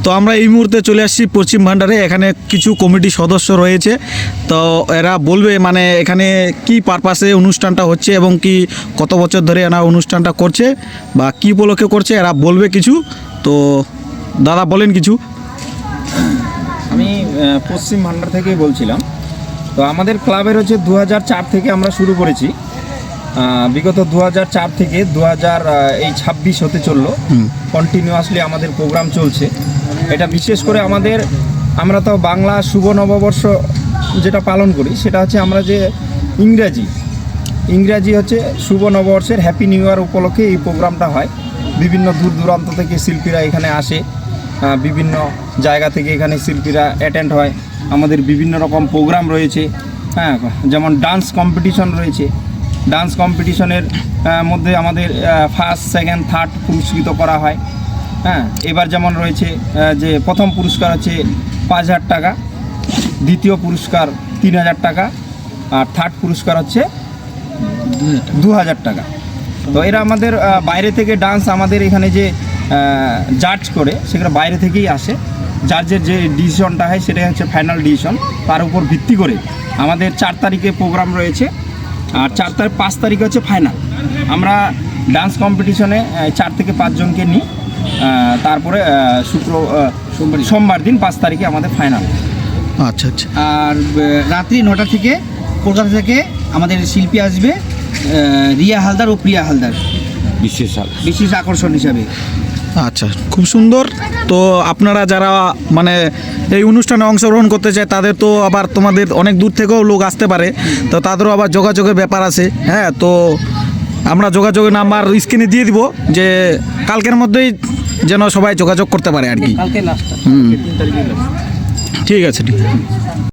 তো আমরা এই মুহূর্তে চলে আসছি পশ্চিম ভান্ডারে। এখানে কিছু কমিটি সদস্য রয়েছে, তো এরা বলবে মানে এখানে কি পারপাসে অনুষ্ঠানটা হচ্ছে এবং কি কত বছর ধরে এরা অনুষ্ঠানটা করছে বা কি উপলক্ষে করছে এরা বলবে কিছু। তো দাদা বলেন কিছু। আমি পশ্চিম ভান্ডার থেকেই বলছিলাম। তো আমাদের ক্লাবের হচ্ছে 2004 থেকে আমরা শুরু করেছি। বিগত 2004 থেকে 2026 হতে চললো, কন্টিনিউয়াসলি আমাদের প্রোগ্রাম চলছে। এটা বিশেষ করে আমরা তো বাংলা শুভ নববর্ষ যেটা পালন করি, সেটা হচ্ছে আমরা যে ইংরাজি হচ্ছে শুভ নববর্ষের হ্যাপি নিউ ইয়ার উপলক্ষে এই প্রোগ্রামটা হয়। বিভিন্ন দূর দূরান্ত থেকে শিল্পীরা এখানে আসে, বিভিন্ন জায়গা থেকে এখানে শিল্পীরা অ্যাটেন্ড হয়। আমাদের বিভিন্ন রকম প্রোগ্রাম রয়েছে, হ্যাঁ, যেমন ডান্স কম্পিটিশন রয়েছে। ডান্স কম্পিটিশনের মধ্যে আমাদের ফার্স্ট, সেকেন্ড, থার্ড পুরস্কৃত করা হয়। হ্যাঁ, এবার যেমন রয়েছে যে প্রথম পুরস্কার হচ্ছে 5,000 টাকা, দ্বিতীয় পুরস্কার 3,000 টাকা, আর থার্ড পুরস্কার হচ্ছে 2,000 টাকা। তো এরা আমাদের বাইরে থেকে ডান্স আমাদের এখানে যে জাজ করে, সেগুলো বাইরে থেকেই আসে। জাজের যে ডিসিশনটা হয় সেটাই হচ্ছে ফাইনাল ডিসিশন। তার উপর ভিত্তি করে আমাদের 4 তারিখে প্রোগ্রাম রয়েছে, আর 5 তারিখে হচ্ছে ফাইনাল। আমরা ডান্স কম্পিটিশনে 4 থেকে 5 জনকে নিই। তারপরে সোমবার দিন 5 তারিখে আমাদের ফাইনাল। আচ্ছা আচ্ছা। আর রাত্রি 9টা থেকে কলকাতা থেকে আমাদের শিল্পী আসবে, রিয়া হালদার ও প্রিয়া হালদার বিশেষ আকর্ষণ হিসাবে। আচ্ছা, খুব সুন্দর। তো আপনারা যারা মানে এই অনুষ্ঠানে অংশগ্রহণ করতে চায় তাদের তো আবার তোমাদের অনেক দূর থেকেও লোক আসতে পারে, তো তাদেরও আবার যোগাযোগের ব্যাপার আছে। হ্যাঁ, তো আমরা যোগাযোগের নাম্বার স্ক্রিনে দিয়ে দিব, যে কালকের মধ্যেই যেন সবাই যোগাযোগ করতে পারে আর কি। কালকে লাস্ট। ঠিক আছে, ঠিক আছে।